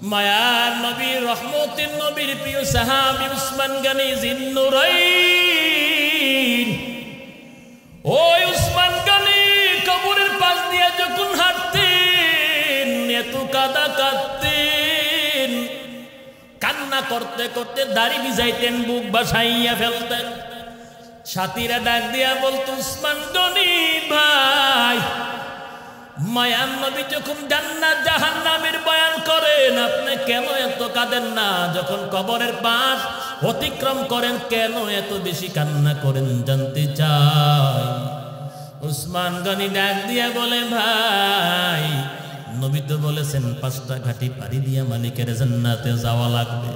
মায়ার নবী রহমতের নবীর প্রিয় সাহাবী উসমান গনি জিন্নুরাইন, ওই উসমান গনি কবরের পাশ দিয়ে যখন হাঁটতেন এত কাদা কাঁদতেন, কান্না করতে করতে দাড়ি ভিজাইতেন, বুক বাসাইয়া ফেলতেন। সাথীরা ডাক দিয়া বলতো, উসমান গনি ভাই, মায়ার নবী যখন জান্নাত জাহান্নামের বয়ান করেন আপনি কেন এত কাঁদেন না? যখন কবরের পাশ অতিক্রম করেন কেন এত বেশি কান্না করেন জানতে চাই। উসমান গনি ডাক দিয়া বলে, ভাই নবী তো বলেছেন 5টা ঘাটি পাড়ি দিয়া মালিকের জান্নাতে যাওয়া লাগবে।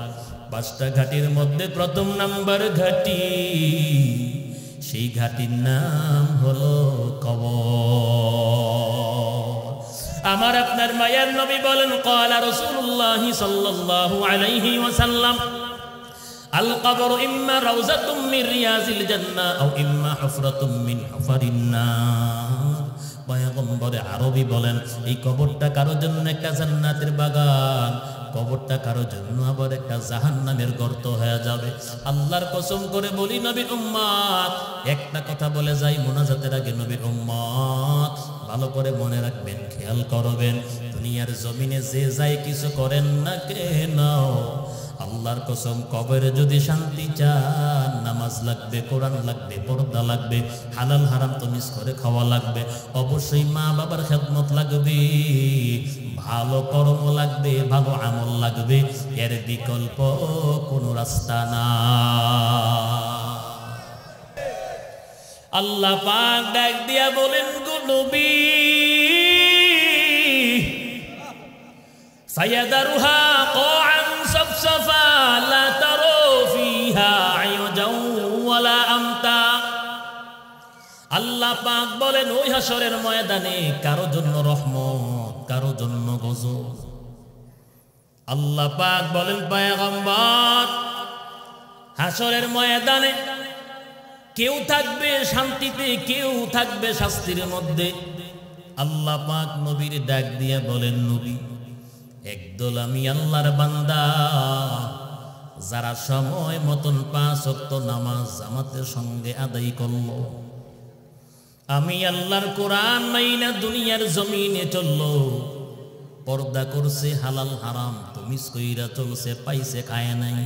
5টা ঘাটির মধ্যে প্রথম নাম্বার ঘাটি, সেই ঘাটির নাম হলো কবর। আমার আপনার মায়ের নবী বলেন, ক্বালা রাসূলুল্লাহ সাল্লাল্লাহু আলাইহি ওয়াসাল্লাম, আল কবর ইম্মা রাউযাতুম মিন রিয়াজিল জান্নাহ আও ইম্মা হুফরাতুম মিন হুফারিন নার। পয়গম্বরে আরবি বলেন, এই কবরটা কারোর জন্য একটা জান্নাতের বাগান, কবরটা কারোর জন্য আবার একটা জাহান্নামের গর্ত হয়ে যাবে। আল্লাহর কসম করে বলি নবীর উম্মত, একটা কথা বলে যাই মুনাজাতের আগে, নবীর উম্মত ভালো করে মনে রাখবেন, খেয়াল করবেন, দুনিয়ার জমিনে যে যাই কিছু করেন না কেন, আল্লাহর কসম কবরে যদি শান্তি চান, নামাজ লাগবে, কোরআন লাগবে, পর্দা লাগবে, হালাল হারাম তমিজ করে খাওয়া লাগবে, অবশ্যই মা বাবার খেদমত লাগবে, ভালো কর্ম লাগবে, ভালো আমল লাগবে, এর বিকল্প কোনো রাস্তা না। আল্লাহ পাক ডাক দিয়া বলেন, গো নবী, সায়াদারুহা ক্বাআন সাফসাফা লা তারা ফিহা আইওয়াজাও ওয়ালা আমতা। আল্লাহ পাক বলেন, ওই হাসরের ময়দানে কারো জন্য রহমত, কারো জন্য গজব। আল্লাহ পাক বলেন, পয়গম্বর, হাসরের ময়দানে কেউ থাকবে শান্তিতে, কেউ থাকবে শাস্তির মধ্যে। আল্লাহ পাক নবীর ডাক দিয়া বলেন, নবী, একদল আমি আল্লাহর বান্দা যারা সময় মতন 5 ওয়াক্ত নামাজ জামাতের সঙ্গে আদায় করলো, আমি আল্লাহর কোরআন মাইনা দুনিয়ার জমিনে চললো, পর্দা করছে, হালাল হারাম তমিজ কইরা চলছে, পাইছে খায় নাই,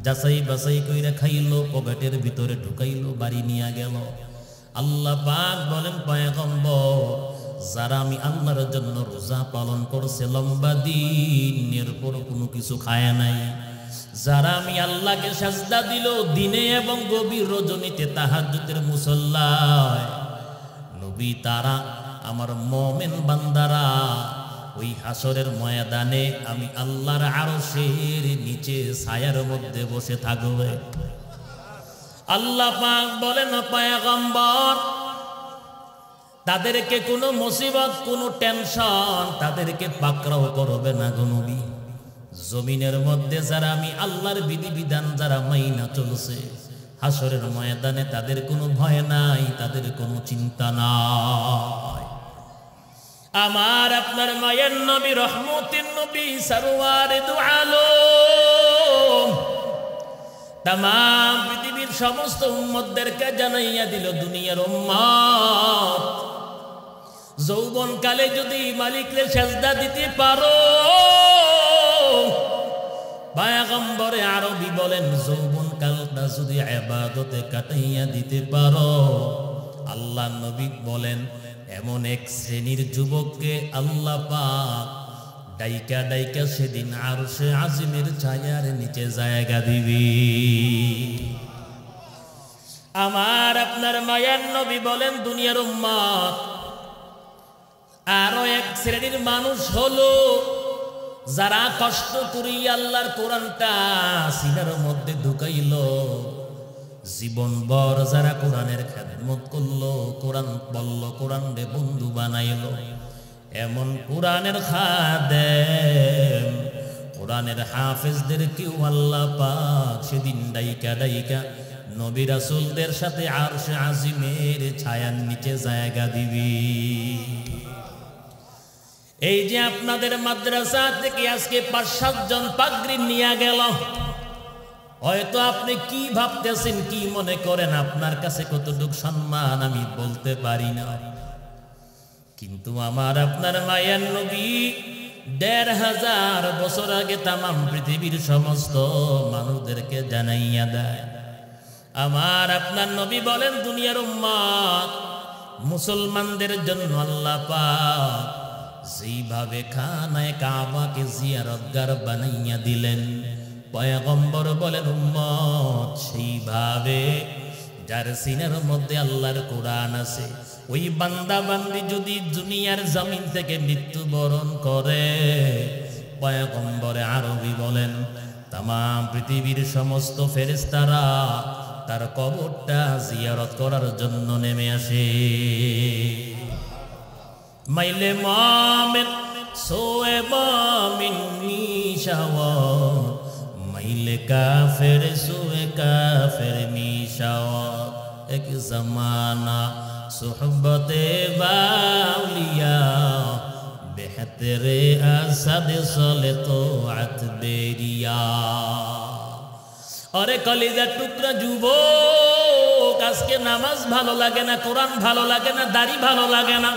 যাচাই বাছাই কইরা খাইলো, পকেটের ভিতরে ঢুকাইলো, বাড়ি নিয়ে গেল। আল্লাহ পাক বলেন, পয়গম্বর, যারা আমি আল্লাহর জন্য রোজা পালন করছে লম্বা দিন, এরপর কোনো কিছু খায় নাই, যারা আমি আল্লাহকে সাজদা দিল দিনে এবং গভীর রজনীতে তাহাজ্জুদের মুসল্লায়, নবী, তারা আমার মুমিন বান্দারা ওই হাসরের ময়দানে আমি আল্লাহর আরশের নিচে ছায়ার মধ্যে বসে থাকবে। আল্লাহ পাক বলেন, পয়গম্বর, তাদেরকে কোনো মুসিবত, কোনো টেনশন তাদেরকে পাকড়াও করবে না গো নবী। জমিনের মধ্যে যারা আমি আল্লাহর বিধিবিধান যারা মাইনা চলছে, হাসরের ময়দানে তাদের কোনো ভয় নাই, তাদের কোনো চিন্তা নাই। আমার আপনার মায়ের নবী রহমতের নবী সরওয়ারে দু আলম तमाम পৃথিবীর সমস্ত উম্মতদেরকে জানাইয়া দিল, দুনিয়ার উম্মত, যৌবন কালে যদি মালিককে সেজদা দিতে পারো, পয়গম্বরে আরবি বলেন, যৌবন কালটা যদি ইবাদতে কাটাইয়া দিতে পারো, আল্লাহ নবী বলেন, এমন এক শ্রেণীর যুবককে আল্লাহ পাক ডাইকা ডাইকা সেদিন আরশে আজিমের ছায়ার নিচে জায়গা দিবি। আমার আপনার মায়ার নবী বলেন, দুনিয়ার উম্মত, আরো এক শ্রেণীর মানুষ হলো যারা কষ্ট করি আল্লাহর কোরআনটা সিনার মধ্যে ঢুকাইল, জীবনভর যারা কোরআনের খেদমত করলো, কোরআন বলল, কোরআনকে বন্ধু বানাইল, এমন কোরআনের খাদেম, কোরআনের হাফেজদেরকেও আল্লাহ পাক সেদিন ডাইকা ডাইকা নবী রাসূলদের সাথে আরশে আজিমের ছায়ার নিচে জায়গা দিবি। এই যে আপনাদের মাদ্রাসা থেকে আজকে 5-7 জন পাগড়ি নিয়ে গেল, হয়তো আপনি কি ভাবতেছেন, কি মনে করেন, আপনার কাছে কতটুকু সম্মান আমি বলতে পারি না। কিন্তু আমার আপনার মায়ের নবী 1500 বছর আগে তামাম পৃথিবীর সমস্ত মানুষদেরকে জানাইয়া দেয়। আমার আপনার নবী বলেন, দুনিয়ার উম্মত মুসলমানদের জন্য আল্লাহ পাক যেইভাবে খানায়ে কাবাকে জিয়ারতগার বানাইয়া দিলেন, পয়গম্বর বলেন উম্মত সেইভাবে যার সিনার মধ্যে আল্লাহর কোরআন আছে, ওই বান্দা বান্দি যদি দুনিয়ার জমিন থেকে মৃত্যুবরণ করে, পয়গম্বরে আরবি বলেন তামাম পৃথিবীর সমস্ত ফেরেশতারা তার কবরটা জিয়ারত করার জন্য নেমে আসে। মাইলে মুমিন সোয়ে মুমিন নিশাওয়াত, মাইলে কাফের সোয়ে কাফের নিশাওয়াত। এক জমানা সোহবতে বাউলিয়া, বেহতরে আসাদ সলে তো আতবেরিয়া। আরে কলিজার টুকরা যুবক, আজকে নামাজ ভালো লাগে না, কোরআন ভালো লাগে না, দাড়ি ভালো লাগে না,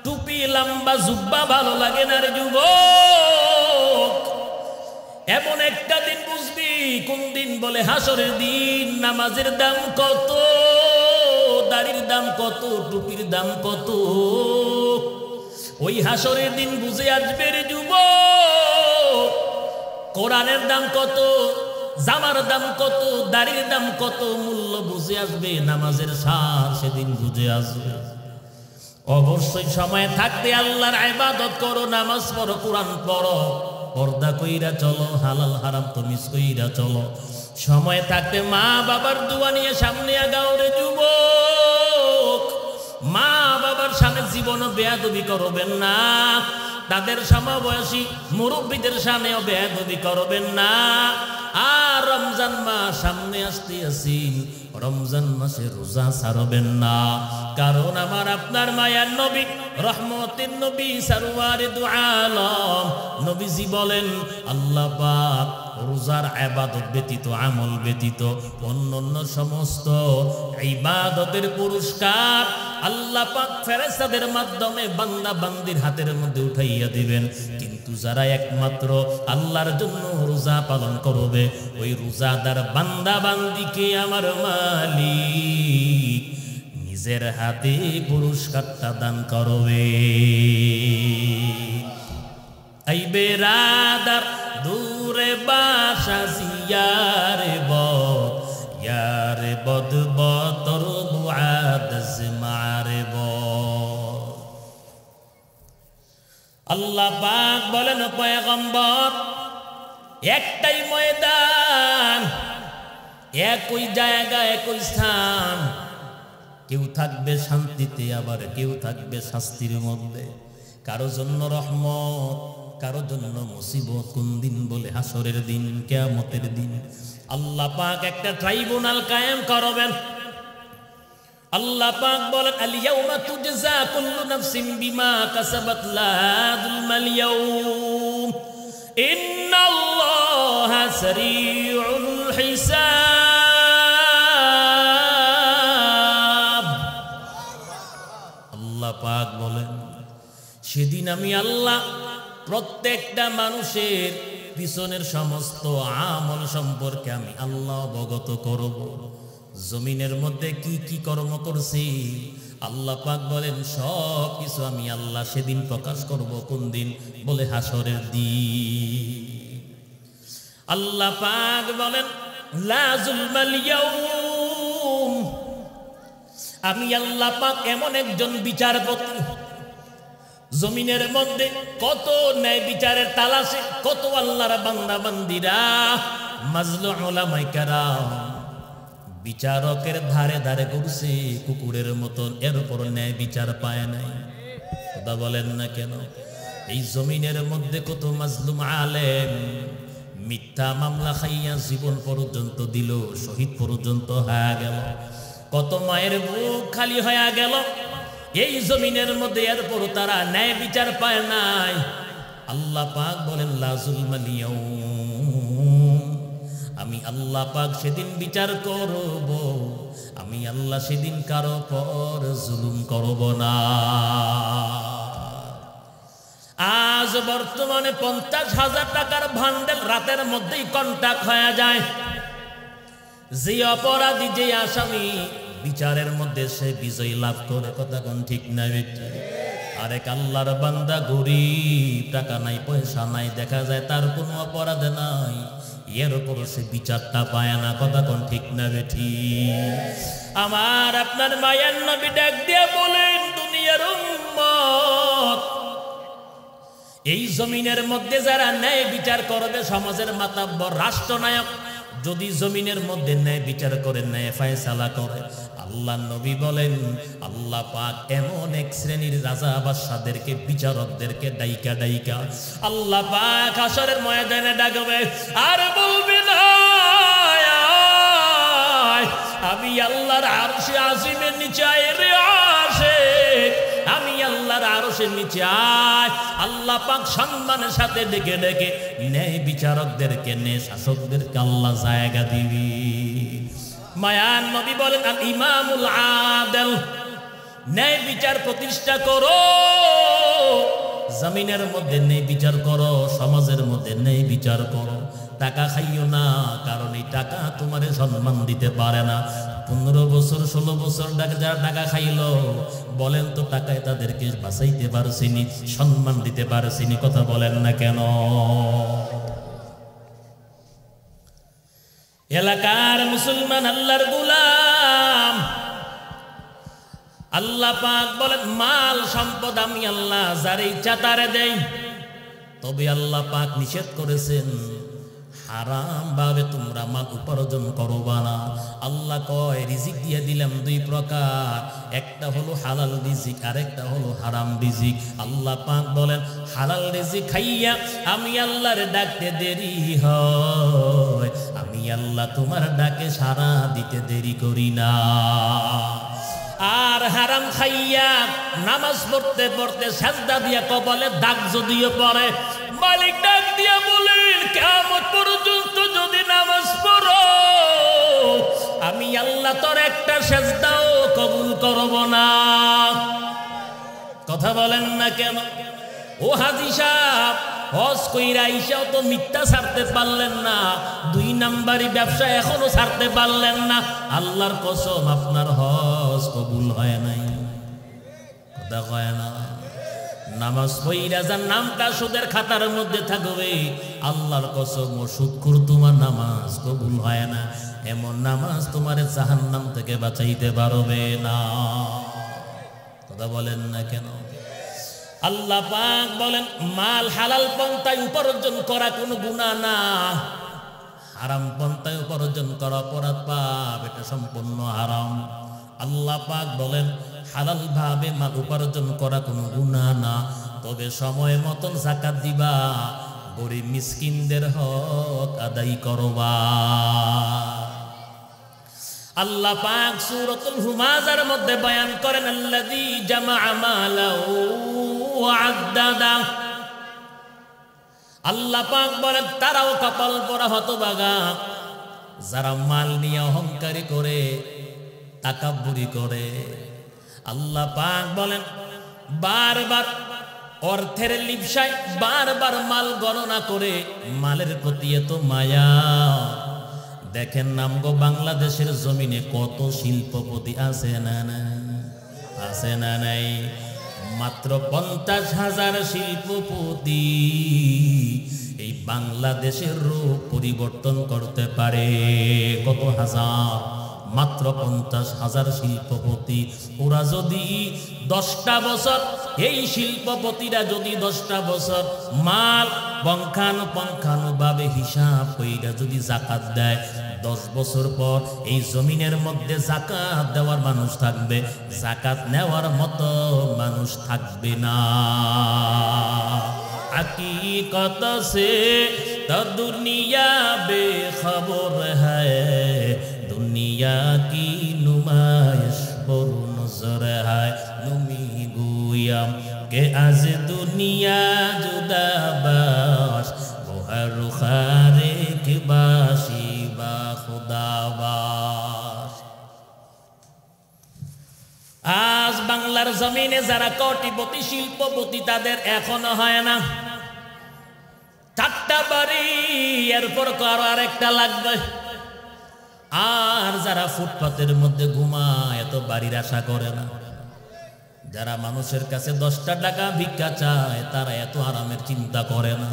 টুপি লম্বা জুব্বা ভালো লাগে না রে যুবক। এমন একটা দিন বুঝবি, কোন দিন বলে হাসরের দিন। নামাজের দাম কত, দাড়ির দাম কত, টুপির দাম কত, ওই হাসরের দিন বুঝে আসবে রে যুবক। কোরআনের দাম কত, জামার দাম কত, দাড়ির দাম কত, মূল্য বুঝে আসবে, নামাজের সার সেদিন বুঝে আসবে। অবশ্যই সময় থাকতে আল্লাহর ইবাদত করো, নামাজ পড়ো, কোরআন পড়ো, পর্দা কইরা চলো, হালাল হারাম তমিজ কইরা চলো। সময় থাকতে মা বাবার দোয়া নিয়ে সামনে আগাও রে যুবক। মা বাবার সামনে জীবনও বেয়াদবি করবেন না, তাদের সমবয়সী মুরব্বীদের সামনেও বেয়াদবি করবেন না। আর রমজান মাস সামনে আসতে আসিন, রমজান মাসে রোজা ছাড়বেন না। কারণ আমার আপনার মায়ার নবী রহমতের নবী সরওয়ারে দু আলম নবীজি বলেন, আল্লাহ পাক রোজার ইবাদত ব্যতীত, আমল ব্যতীত অন্যান্য সমস্ত ইবাদতের পুরস্কার আল্লাহ পাক ফেরেশতাদের মাধ্যমে বান্দা বান্দির হাতের মধ্যে উঠাইয়া দিবেন। কিন্তু যারা একমাত্র আল্লাহর জন্য রোজা পালন করবে, ওই রোজাদার বান্দা বান্দিকে আমার মালিক নিজের হাতে পুরস্কারটা দান করবে। এই বেরাদার দূরে বাসা জিয়ারে বদ, ইয়ারে বদ বতর বুআদ মারে বদ। আল্লাহ পাক বলেন পয়গম্বর, একটাই ময়দান, একই জায়গা, একই স্থান। কেউ থাকবে শান্তিতে, আবার কেউ থাকবে শাস্তির মধ্যে। কারো জন্য রহমত, কারো জন্য মুসিবত। কোন দিন বলে হাসরের দিন, কিয়ামতের দিন। আল্লাহ পাক একটা ট্রাইব্যুনাল কায়েম করবেন। আল্লাহ পাক বলেন, আল ইয়াউমা তুজজা কুল্লু নাফসিন বিমা কাসাবাত লা যুলমাল ইয়াউম ইন্নাল্লাহা সারিউল হিসাব। আল্লাহ পাক বলেন, সেদিন আমি আল্লাহ প্রত্যেকটা মানুষের পিছনের সমস্ত আমল সম্পর্কে আমি আল্লাহ অবগত করব। জমিনের মধ্যে কি কি কর্ম করছি আল্লাহ পাক বলেন, সব কিছু আমি আল্লাহ সেদিন প্রকাশ করব। কোন দিন বলে হাসরের দিন। আল্লাহ পাক বলেন, লা যুলমাল ইয়াউম। আমি আল্লাহ পাক এমন একজন বিচারপতি, জমিনের মধ্যে কত ন্যায় বিচারের তালাশে কত আল্লাহর বান্দা বান্দিরা, মাজলুম উলামায়ে কেরাম বিচারকের ধারে ধারে ঘুরছে কুকুরের মতন, এরপর ন্যায় বিচার পায় নাই। কথা বলেন না কেন? এই জমিনের মধ্যে কত মাজলুম আলেম মিথ্যা মামলা খাইয়া জীবন পর্যন্ত দিল, শহীদ পর্যন্ত হয়ে গেল। কত মায়ের বুক খালি হয়ে গেল। এই জমিনের মধ্যে এরপর তারা ন্যায় বিচার পায় নাই। আল্লাহ পাক বলেন লা যুলমাল ইয়াউম, আমি আল্লাহ পাক সেদিন বিচার করব, আমি আল্লাহ সেদিন কারো পর জুলুম করব না। আজ বর্তমানে 50,000 টাকার ভান্ডেল রাতের মধ্যেই কন্টাক্ট হয়ে যায়। যে অপরাধী, যে আসামি বিচারের মধ্যে সে বিজয় লাভ করে। কথা কোন ঠিক না বেটি? আরেক আল্লাহর বান্দা গরিব, টাকা নাই পয়সা নাই, দেখা যায় তার কোনো অপরাধ নাই, এর উপর সে বিচারটা পায় না। কথা কোন ঠিক না বেটি? আমার আপনার মায়ের নবী ডাক দিয়ে বলেন, দুনিয়ার উম্মত, এই জমিনের মধ্যে যারা ন্যায় বিচার করবে, সমাজের মাতাব্বর, রাষ্ট্রনায়ক যদি জমিনের মধ্যে ন্যায় বিচার করে, ন্যায় ফয়সালা করে, আল্লাহ নবী বলেন আল্লাহ পাক এমন এক শ্রেণীর রাজা বাদশাদেরকে, বিচারকদেরকে ডাইকা ডাইকা আল্লাহ পাক হাসরের ময়দানে ডাকবে আর বলবে না, আমি আল্লাহর আরশে আজিমের নিচে আয় রে আশিক, আমি আল্লাহর আরশের নিচে আয়। আল্লাহ পাক সম্মানের সাথে ডেকে ডেকে ন্যায় বিচারকদেরকে, ন্যায় শাসকদেরকে আল্লাহ জায়গা দিবি। মায়ান নবী বলেন আল ইমামুল আদিল, ন্যায় বিচার প্রতিষ্ঠা করো, জমিনের মধ্যে ন্যায় বিচার করো, সমাজের মধ্যে ন্যায় বিচার করো। টাকা খাইও না, কারণ এই টাকা তোমারে সম্মান দিতে পারে না। 15 বছর 16 বছর যারা টাকা খাইলো, বলেন তো টাকায় তাদেরকে বাঁচাইতে পারছিনি, সম্মান দিতে পারছিনি? কথা বলেন না কেন? এলাকার মুসলমান আল্লাহর গোলাম, আল্লাহ পাক বলেন মাল সম্পদ আমি আল্লাহ যারে ইচ্ছা তারে দেই, তবে আল্লাহ পাক নিষেধ করেছেন হারাম ভাবে তোমরা মাল উপার্জন করবা না। আল্লাহ কয় রিজিক দিয়ে দিলাম 2 প্রকার, একটা হলো হালাল রিজিক, আরেকটা হলো হারাম রিজিক। আল্লাহ পাক বলেন হালাল রিজিক খাইয়া আমি আল্লাহর ডাকতে দেরি হয়, আমি আল্লাহ তোমার ডাকে সাড়া দিতে দেরি করি না। আর হারাম খাইয়া নামাজ পড়তে পড়তে সাজদা দিয়া কপালে দাগ যদিও পড়ে, মালিক ডাক দিয়া বলেন কিয়ামত পর্যন্ত যদি নামাজ পড়ো, আমি আল্লাহ তোর একটা সাজদাও কবুল করব না। কথা বলেন না কেন? ও হাজী সাহেব, হজ কইরা আইসাও তো মিথ্যা ছাড়তে পারলেন না, 2 নাম্বারি ব্যবসা এখনো ছাড়তে পারলেন না। আল্লাহর কসম আপনার হজ কবুল হয় নাই। কথা কয় না? নামাজ পড়িরা যার নামটা সুদের খাতার মধ্যে থাকবে, আল্লাহর কসম সুদখোর তোমার নামাজ কবুল হয় না। এমন নামাজ তোমারে জাহান্নাম থেকে বাঁচাইতে পারবে না। কথা বলেন না কেন? আল্লাহ পাক বলেন মাল হালাল পন্থায় উপার্জন করা কোনো গুনাহ না, হারাম পন্থায় উপার্জন করা অপরাধ পাপ, এটা সম্পূর্ণ হারাম। আল্লাহ পাক বলেন হালাল ভাবে মাল উপার্জন করা কোনো গুনাহ না, তবে সময় মতন যাকাত দিবা, গরিব মিসকিনদের হক আদায় করবা। আল্লাহ পাক সূরাতুল হুমাযার মধ্যে বয়ান করেন আল্লাযী জামাআ মালাহু ওয়া আদ্দাদা। আল্লাহ পাক বলেন তারাও কপাল পোড়া হতভাগা যারা মাল নিয়ে অহংকারী করে, তাকাব্বুরি করে। আল্লাহ পাক বলেন বারবার অর্থের লিপ্সায় বারবার মাল গণনা করে, মালের প্রতি এত মায়া। দেখেন নামগো বাংলাদেশের জমিনে কত শিল্পপতি আছে না আছে না নাই? মাত্র 50,000 শিল্পপতি এই বাংলাদেশের রূপ পরিবর্তন করতে পারে। কত হাজার? মাত্র 50,000 শিল্পপতি। ওরা যদি 10টা বছর, এই শিল্পপতিরা যদি 10টা বছর মাল পঙ্খানুপঙ্খানুভাবে হিসাব কইরা যদি যাকাত দেয়, 10 বছর পর এই জমিনের মধ্যে যাকাত দেওয়ার মানুষ থাকবে, যাকাত নেওয়ার মতো মানুষ থাকবে না। हकीकत से तो दुनिया बेखबर है, दुनिया की नुमाइश पर नजर है। কে আজ দুনিয়া জুদাবাস বহার খারে কে বাসি বা খুদাবাস। আজ বাংলার জমিনে যারা কোটিপতি শিল্পপতি তাদের এখনো হয় না। 4টা বাড়ি, এরপর কারো আরেকটা লাগবে। আর যারা ফুটপাতের মধ্যে ঘুমায় এত বাড়ির আশা করে না। যারা মানুষের কাছে 10টা টাকা ভিক্ষা চায় তারা এত আরামের চিন্তা করে না।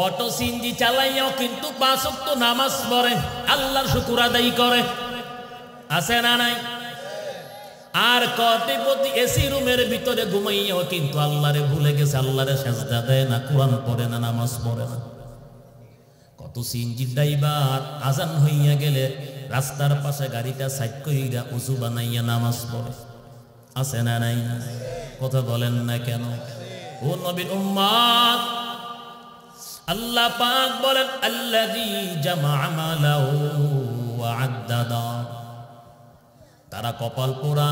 অটো সিনজি চালাইয়াও কিন্তু 5 ওয়াক্ত নামাজ পড়ে, আল্লাহর শুকর আদায় করে, আছে না নাই? আর কোটিপতি এসি রুমের ভিতরে ঘুমাইয়াও কিন্তু আল্লাহরে ভুলে গেছে, আল্লাহরে সেজদা দেয় না, কোরআন পড়ে না, নামাজ পড়ে না। কত সিনজি ড্রাইভার আজান হইয়া গেলে রাস্তার পাশে গাড়িটা সাইড কইরা উজু বানাইয়া নামাজ পড়ে, আছে না নাই? কথা বলেন না কেন? ও নবীর উম্মত, আল্লাহ পাক বলেন আল্লাযী জামা'a মালাহু ওয়া আদ্দাদা। তারা কপাল পোড়া,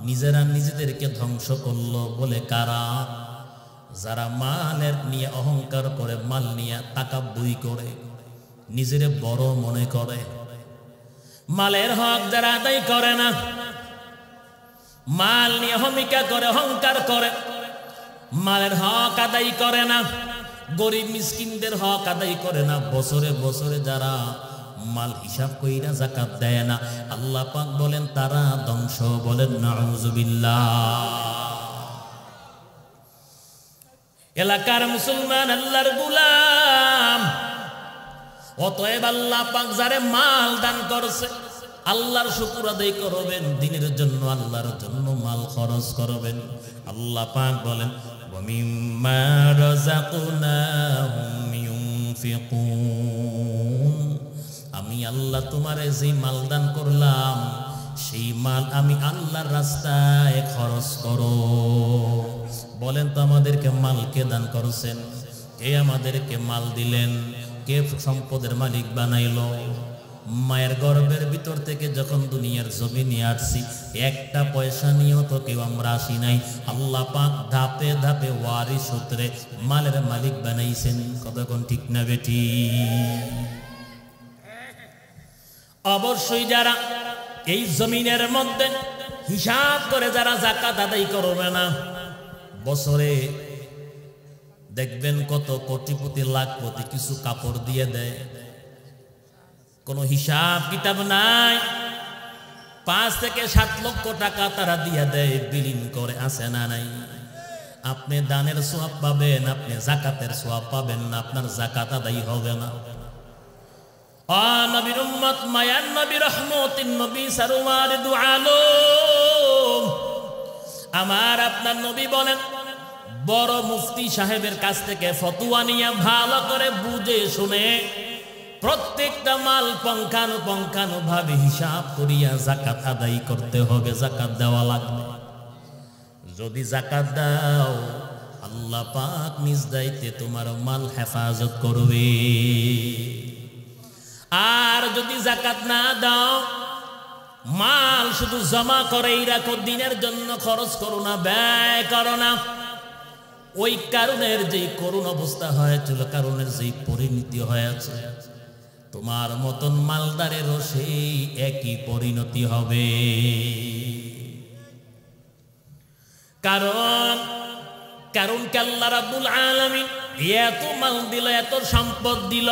নিজেরা নিজেদেরকে ধ্বংস করলো। বলে কারা? যারা মালের নিয়ে অহংকার করে, মাল নিয়ে তাকাব্বুরি করে, নিজেরে বড় মনে করে। মালের হক যারা আদায় করে না, মাল নিয়ে অহমিকা করে, অহংকার করে, মালের হক আদায় করে না, গরিব মিসকিনদের হক আদায় করে না, বছরে বছরে যারা মাল হিসাব কইরা যাকাত দেয় না, আল্লাহ পাক বলেন তারা ধ্বংস। বলেন নাউযুবিল্লাহ। এলাকার মুসলমান আল্লাহর গোলাম, অতএব আল্লাহ পাক যারে মাল দান করছে আল্লাহর শুকর আদায় করবেন, দিনের জন্য আল্লাহর জন্য মাল খরচ করবেন। আল্লাহ পাক বলেন ওয়া মিম্মা রাযাকনাহুম ইউনফিকুন। আমি আল্লাহ তোমারে যে মাল দান করলাম সেই মাল আমি আল্লাহর রাস্তায় খরচ করো। বলেন তো আমাদেরকে মাল কে দান করছেন? কে আমাদেরকে মাল দিলেন? কে সম্পদের মালিক বানাইলো? মায়ের গর্ভের ভিতর থেকে যখন দুনিয়ার জমিনে আসছি একটা পয়সা নিয়েও তো কেউ আমরা আসি নাই। আল্লাহ পাক ধাপে ধাপে ওয়ারিস সূত্রে মালের মালিক বানাইছেন। কতক্ষণ ঠিক না বেটি? অবশ্যই যারা এই জমিনের মধ্যে হিসাব করে যারা যাকাত আদায় করবে না, বছরে দেখবেন কত কোটিপতি লাখপতি কিছু কাপড় দিয়ে দেয়, কোনো হিসাব কিতাব নাই। 5 থেকে 7 লক্ষ টাকা তারা দিয়ে দেয়, বিলীন করে, আছে না নাই? আপনি দানের সওয়াব পাবেন, আপনি যাকাতের সওয়াব পাবেন না, আপনার যাকাত আদায় হবে না। নবীর উম্মত, মায়ার নবী, রহমতিন নবী, সারওয়ার দু আলম, আমার আপনার নবী বলেন বড় মুফতি সাহেবের কাছ থেকে ফতোয়া নিয়ে ভালো করে বুঝে শুনে প্রত্যেকটা মাল পঙ্খানুপঙ্খানুভাবে হিসাব করিয়া যাকাত আদায় করতে হবে, যাকাত দেওয়া লাগবে। যদি যাকাত দাও আল্লাহ পাক নিজ দায়িত্বে তোমার মাল হেফাজত করবে। আর যদি যাকাত না দাও, মাল শুধু জমা করেই রাখো, দিনের জন্য খরচ করো না, ব্যয় করো না, ওই কারণের যে করুণ অবস্থা হয়েছিল, কারণের যে পরিণতি হয়েছে, তোমার মতন মালদারেরও সেই একই পরিণতি হবে। কারণ আল্লাহ রাব্বুল আলামিন এত মাল দিল, এত সম্পদ দিল।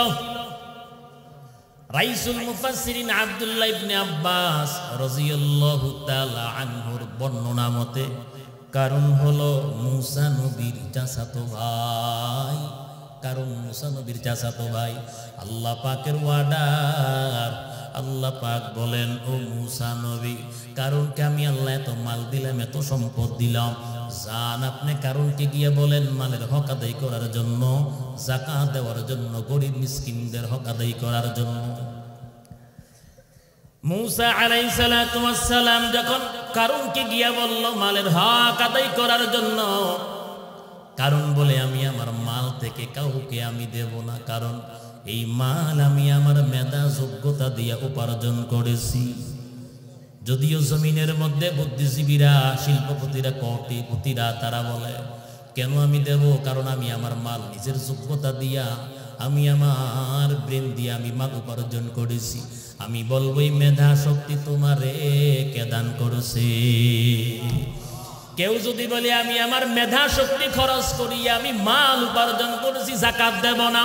রাইসুল মুফাসসিরিন আব্দুল্লাহ ইবনে আব্বাস রাদিয়াল্লাহু তাআলা আনহুর বর্ণনা মতে কারণ হলো মুসা নবীর চাচাতো ভাই। কারণ মুসা নবীর চাচাতো ভাই। আল্লাহ পাকের ওয়ার্ডার, আল্লাহ পাক বলেন ও মুসা নবী, কারণকে আমি আল্লাহ এত মাল দিলাম, এত সম্পদ দিলাম, যান আপনি কারণকে গিয়ে বলেন মালের হক আদায় করার জন্য, যাকাত দেওয়ার জন্য, গরিব মিসকিনদের হক আদায় করার জন্য। মুসা আলাইহিস সালাতু ওয়াস সালাম যখন কারণকে গিয়ে বলল মালের হক আদায় করার জন্য, কারণ বলে আমি আমার মাল থেকে কাউকে আমি দেব না, কারণ এই মাল আমি আমার মেধা যোগ্যতা দিয়ে উপার্জন করেছি। যদিও জমিনের মধ্যে বুদ্ধিজীবীরা, শিল্পপতিরা, কোটিপতিরা তারা বলে কেন আমি দেব? কারণ আমি আমার মাল নিজের যোগ্যতা দিয়া, আমি আমার ব্রেন দিয়ে আমি মাল উপার্জন করেছি। আমি বলবো এই মেধা শক্তি তোমারে কে দান করেছে? কেউ যদি বলে আমি আমার মেধা শক্তি খরচ করি আমি মাল উপার্জন করেছি, যাকাত দেব না,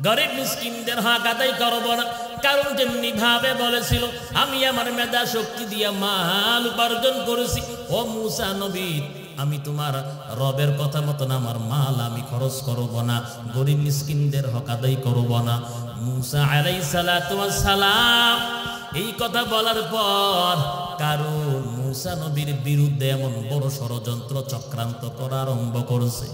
গরিব মিসকিনদের হক আদায় করব না, কারণ যেমনি ভাবে বলেছিল আমি আমার মেধা শক্তি দিয়ে মাল উপার্জন করেছি। ও মুসা নবী, আমি তোমার রবের কথা মতন আমার মাল আমি খরচ করব না, গরিব মিসকিনদের হক আদায় করব না। মুসা আলাইহিস সালাতু ওয়াস সালাম এই কথা বলার পর কারণ মুসা নবীর বিরুদ্ধে এমন বড় ষড়যন্ত্র চক্রান্ত করা আরম্ভ করেছে,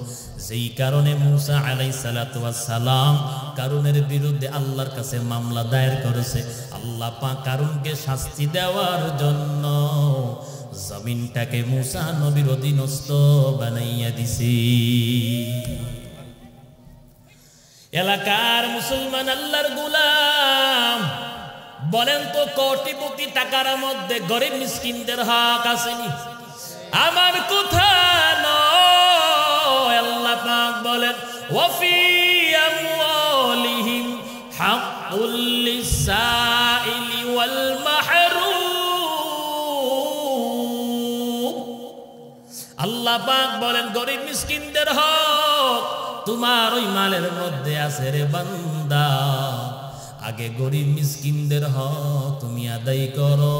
যেই কারণে মুসা আলাইহিস সালাতু ওয়াস সালাম কারুনের বিরুদ্ধে আল্লাহর কাছে মামলা দায়ের করেছে। আল্লাহ পাক কারুনকে শাস্তি দেওয়ার জন্য জমিনটাকে মুসা নবীর অধীনস্থ বানাইয়া দিছে। এলাকার মুসলমান আল্লাহর গোলাম বলেন তো, কোটিপতি টাকার মধ্যে গরিব মিসকিনদের হক আসেনি? আমার কথা নয়, আল্লাহ পাক বলেন ওয়াফি আমওয়ালিহিম হাক্কুল লিসাইলি ওয়াল মাহরুম। আল্লাহ পাক বলেন গরিব মিসকিনদের হক তোমার ওই মালের মধ্যে আছে রে বান্দা, আগে গরিব মিসকিনদের হক তুমি আদায় করো,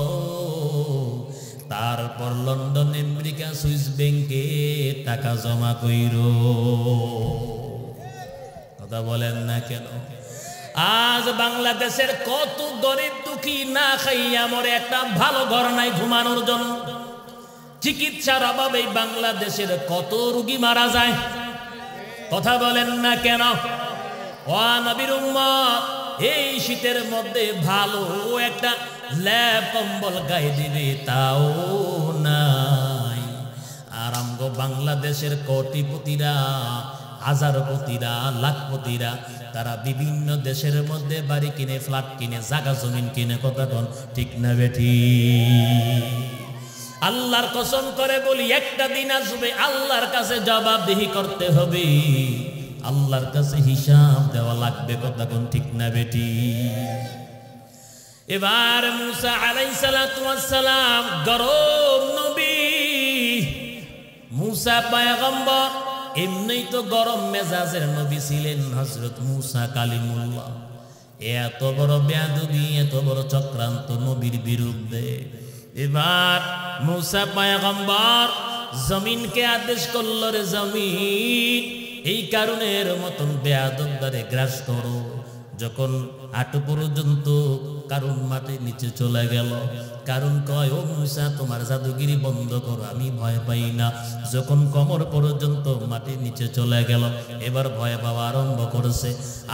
তারপর লন্ডন, আমেরিকা, সুইস ব্যাংকে টাকা জমা কইরো। কথা বলেন না কেন? আজ বাংলাদেশের কত গরিব দুঃখী না খাইয়া মরে, একটা ভালো ঘর নাই ঘুমানোর জন্য। চিকিৎসার অভাবে বাংলাদেশের কত রোগী মারা যায়। কথা বলেন না কেন? ও নবীর উম্মত, এই শীতের মধ্যে ভালো একটা ল্যাপ কম্বল গায়ে দিবে তাও নাই। আর আমগো বাংলাদেশের কোটিপতিরা, হাজারপতিরা, লাখপতিরা তারা বিভিন্ন দেশের মধ্যে বাড়ি কিনে, ফ্ল্যাট কিনে, জায়গা জমিন কিনে। কথা কোন ঠিক না বেঠি? আল্লাহর কসম করে বলি, একটা দিন আসবে আল্লাহর কাছে জবাবদিহি করতে হবে, আল্লাহর কাছে হিসাব দেওয়া লাগবে। কথা কোন ঠিক না বেটি? এবার মুসা আলাইহিস সালাতু ওয়াস সালাম গরম নবী, মুসা পয়গম্বর এমনি তো গরম মেজাজের নবী ছিলেন হযরত মুসা কালিমুল্লাহ। এত বড় বেয়াদবি, এত বড় চক্রান্ত নবীর বিরুদ্ধে। এবার মুসা পয়গম্বর জমিনকে আদেশ করল, রে জমিন এই কারণের মতন বেয়াদবদারে গ্রাস করো। যখন হাঁটু পর্যন্ত কারণ মাটির নিচে চলে গেল, কারণ কয় ও মুসা তোমার জাদুগিরি বন্ধ করো, আমি ভয় পাই না। যখন কোমর পর্যন্ত মাটির নিচে চলে গেল, এবার ভয় পাওয়া আরম্ভ করেছে।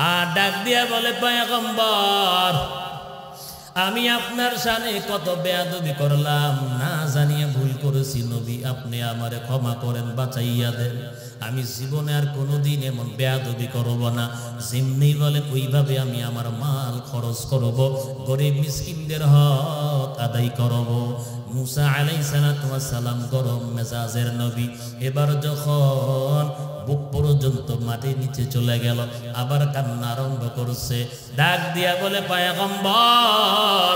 আর ডাক দিয়া বলে পয়গম্বর, আমি আপনার সামনে কত বেয়াদবি করলাম, না জানিয়ে ভুল করেছি নবী, আপনি আমারে ক্ষমা করেন, বাঁচাইয়া দেন। আমি জীবনে আর কোনোদিন এমন বেয়াদবি করব না। যেমনি বলেন ওইভাবে আমি আমার মাল খরচ করব, গরিব মিসকিনদের হক আদায় করব। মুসা আলাইহিস সালাতু ওয়াস সালাম গরম মেজাজের নবী। এবার যখন বুক পর্যন্ত মাটির নিচে চলে গেল, আবার কান্না আরম্ভ করছে। ডাক দিয়া বলে পয়গম্বর,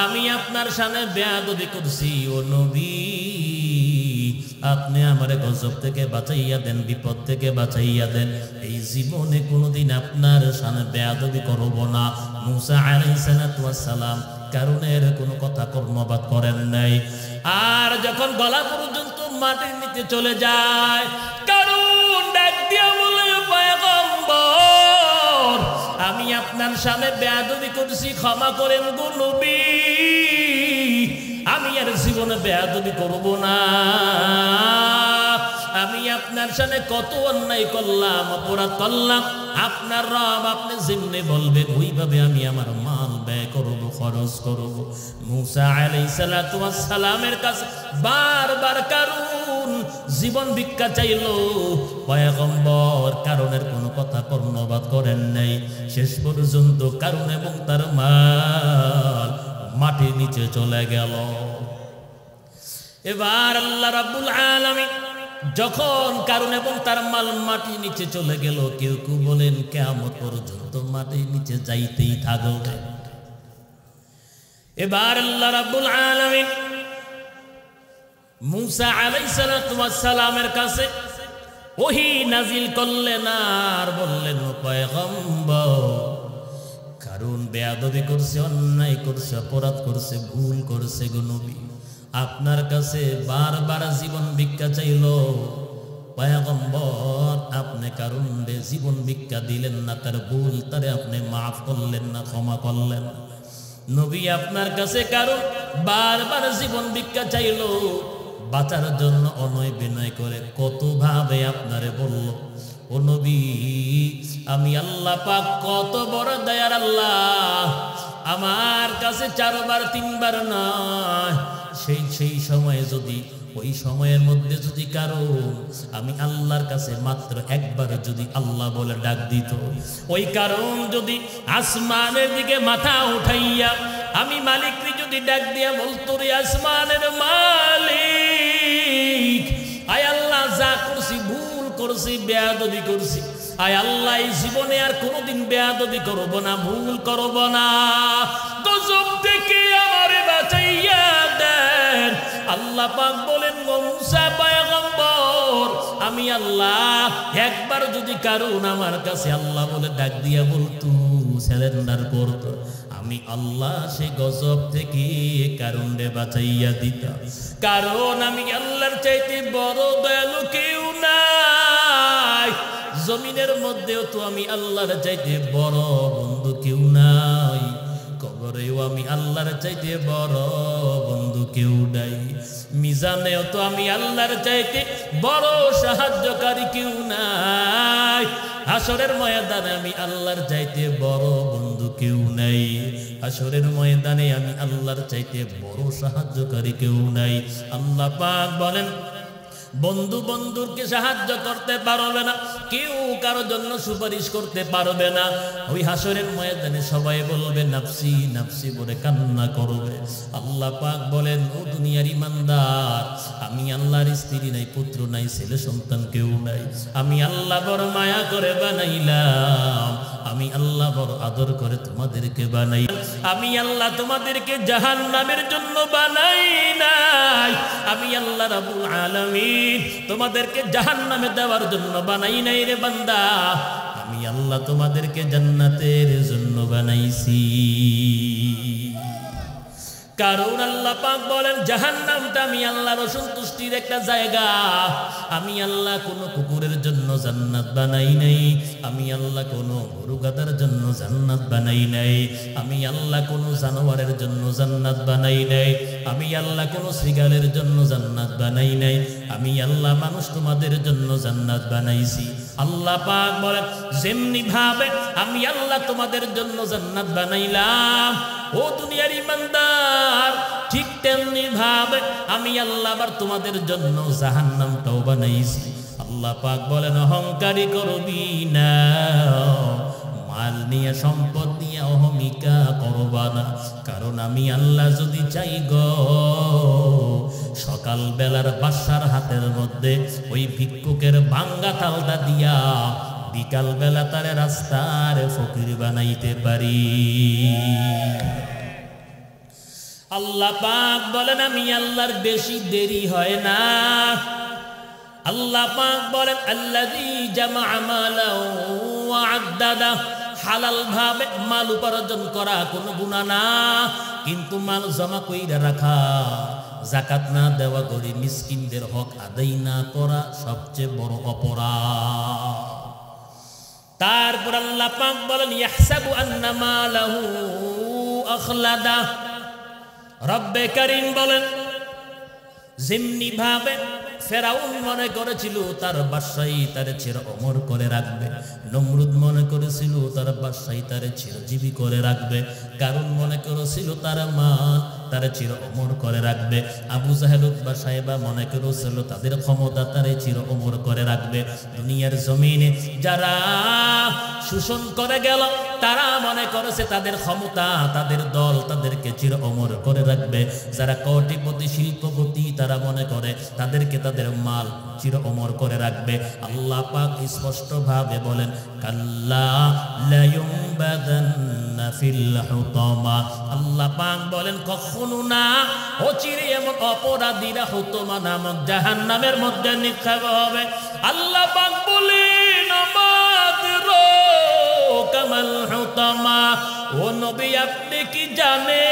আমি আপনার সামনে বেয়াদবি করছি, ও নবী আপনি আমারে গজব থেকে বাঁচাইয়া দেন, বিপদ থেকে বাঁচাইয়া দেন। এই জীবনে কোনোদিন আপনার সামনে বেয়াদবি করব না। মুসা আলাইহিস সালাতু ওয়াস সালাম কারণের কোনো কথা কর্মবাদ করেন নাই। আর যখন গলা পর্যন্ত মাটির নিচে চলে যায়, কারণ ডাক দিয়া বলে পয়গম্বর, আমি আপনার সামনে বেয়াদবি করছি, ক্ষমা করেন গো নবী, আমি আর জীবনে বেয়াদবি করব না। আমি আপনার সামনে কত অন্যায় করলাম, অপরাধ করলাম, আপনার রব আপনি যেমনি বলবেন ওইভাবে আমি আমার মাল ব্যয় করব, খরচ করব। মুসা আলাইহিস সালাতু ওয়াস সালামের কাছে বারবার কারণ জীবন ভিক্ষা চাইল, পয়গম্বর কারণের কোনো কথা কর্ণপাত করেন নাই। শেষ পর্যন্ত কারণ এবং তার মাল মাটির নিচে চলে গেল। এবার আল্লাহ রাব্বুল আলামিন যখন কারণ এবং তার মাল মাটির নিচে চলে গেল, কেউ কেউ বলেন কিয়ামত পর্যন্ত মাটির নিচে যাইতেই থাকবে। এবার আল্লাহ রাব্বুল আলামিন মুসা আলাইহিস সালাতু ওয়াস সালামের কাছে ওহী নাজিল করলেন আর বললেন, ও পয়গম্বর, কারণ বেয়াদবি করছে, অন্যায় করছে, অপরাধ করছে, ভুল করছে গো নবী, আপনার কাছে বারবার জীবন ভিক্ষা চাইল। পয়গম্বর, আপনি কারণ জীবন ভিক্ষা দিলেন না, তার ভুল তারে আপনি মাফ করলেন না, ক্ষমা করলেন না। নবী আপনার কাছে কারণ বারবার জীবন ভিক্ষা চাইল, বাঁচার জন্য অনয় বিনয় করে কত ভাবে আপনারে বলল, ও নবী, আমি আল্লাহ পাক কত বড় দয়ার আল্লাহ, আমার কাছে 4 বার 3 বার নয়, সেই সময়ে যদি ওই সময়ের মধ্যে যদি কারো আমি আল্লাহর কাছে মাত্র একবার যদি আল্লাহ বলে ডাক দিত, ওই কারণ যদি আসমানের দিকে মাথা উঠাইয়া আমি মালিককে যদি ডাক দিয়া বলতো, রে আসমানের মালিক, আয় আল্লাহ, যা করছি ভুল করছি, বেয়াদবি করছি, আয় আল্লাহ, এই জীবনে আর কোনোদিন বেয়াদবি করব না, ভুল করব না, গজব থেকে আমারে বাঁচাইয়া দেন। আল্লাহ পাক বলেন, ও মুসা পয়গম্বর, আমি আল্লাহ একবার যদি কারণ আমার কাছে আল্লাহ বলে ডাক দিয়া বলতো, সারেন্ডার করতো, আমি আল্লাহ সে গজব থেকে কারণ রে বাঁচাইয়া দিতাম। কারণ আমি আল্লাহর চাইতে বড় দয়ালু কেউ নাই, জমিনের মধ্যেও তো আমি আল্লাহর চাইতে বড় বন্ধু কেউ নাই, কবরেও আমি আল্লাহর চাইতে বড় বন্ধু কেউ নাই, মিজানেও তো আমি আল্লাহর চাইতে বড় সাহায্যকারী কেউ নাই, হাসরের ময়দানে আমি আল্লাহর চাইতে বড় বন্ধু কেউ নাই, হাসরের ময়দানে আমি আল্লাহর চাইতে বড় সাহায্যকারী কেউ নাই। আল্লাহ পাক বলেন, বন্ধু বন্ধুকে সাহায্য করতে পারবে না, কেউ কারো জন্য সুপারিশ করতে পারবে না। ওই হাসরের ময়দানে সবাই বলবে নাফসি নাফসি বলে কান্না করবে। আল্লাহ পাক বলেন, ও দুনিয়ার ইমানদার, আমি আল্লাহর স্ত্রী নাই, পুত্র নাই, ছেলে সন্তান কেউ নাই, আমি আল্লাহ বড় মায়া করে বানাইলাম, আমি আল্লাহ বড় আদর করে তোমাদেরকে বানাই, আমি আল্লাহ তোমাদেরকে জাহান্নামের জন্য বানাই নাই, আমি আল্লাহ রাব্বুল আলামিন তোমাদেরকে জাহান্নামে দেওয়ার জন্য বানাই নাই রে বান্দা, আমি আল্লাহ তোমাদেরকে জান্নাতের জন্য বানাইছি। কারণ আল্লাহ পাক বলেন, জাহান্নামটা আমি আল্লাহর অসন্তুষ্টির একটা জায়গা, আমি আল্লাহ কোনো কুকুরের জন্য জান্নাত বানাই নাই, আমি আল্লাহ কোনো গরু গাধার জন্য জান্নাত বানাই নাই, আমি আল্লাহ কোনো জানোয়ারের জন্য জান্নাত বানাই নাই, আমি আল্লাহ কোনো শৃগালের জন্য জান্নাত বানাই নাই, আমি আল্লাহ মানুষ তোমাদের জন্য জান্নাত বানাইছি। আল্লাহ পাক বলেন, যেমনি ভাবে আমি আল্লাহ তোমাদের জন্য জান্নাত বানাইলাম, ও দুনিয়ার ইমানদার, ঠিক তেমনি ভাবে আমি আল্লাহ আবার তোমাদের জন্য জাহান্নামটাও বানাইছি। আল্লাহ পাক বলেন, অহংকারী করবি না, মাল নিয়ে সম্পদ নিয়ে অহমিকা করবা না, কারণ আমি আল্লাহ যদি চাই গো, সকাল বেলার বাদশার হাতের মধ্যে ওই ভিক্ষুকের ভাঙ্গা থালটা দিয়া বিকাল বেলা তারে রাস্তার ফকির বানাইতে পারি। আল্লাহ পাক বলেন, আমি আল্লাহর বেশি দেরি হয় না। আল্লাহ পাক বলেন, আল্লাযী জামাআ মালাহু ওয়া আদ্দাদা, হালাল ভাবে মাল উপার্জন করা কোনো গুনাহ না, কিন্তু মাল জমা কইরা রাখা, যাকাত না দেওয়া, গরিব মিসকিনদের হক আদায় না করা সবচেয়ে বড় অপরাধ। তারপর আল্লাহ পাক বলেন, ইয়াহসাবু আন্না মালাহু আখলাদা, রব্বে কারীম বলেন, যেমনি ভাবে ফেরাউন মনে করেছিল তার বাদশাহী তারে চির অমর করে রাখবে, নমরুদ মনে করেছিল তার বাদশাহী তারে চিরজীবী করে রাখবে, কারণ মনে করেছিল তার মাল তারে চির অমর করে রাখবে। আবু জাহেল উতবা সাহেবা মনে করেছিল তাদের ক্ষমতা তারে চির অমর করে রাখবে। দুনিয়ার জমিনে যারা শোষণ করে গেল তারা মনে করেছে তাদের ক্ষমতা তাদের দল তাদেরকে চির অমর করে রাখবে। যারা কোটিপতি শিল্পপতি তারা মনে করে তাদেরকে তাদের মাল চির অমর করে রাখবে। আল্লাহ পাক স্পষ্ট ভাবে বলেন কাল্লা লা ইউবাদান্না ফিল হুতামা। আল্লাহ পাক বলেন কখনো না, অচিরে এমন অপরাধীরা হুতামা নামক জাহান্নামের মধ্যে নিক্ষেপ হবে। আল্লাহ পাক বলেন আমাদেরও কামাল হুতামা। ও নবী আপনি কি জানেন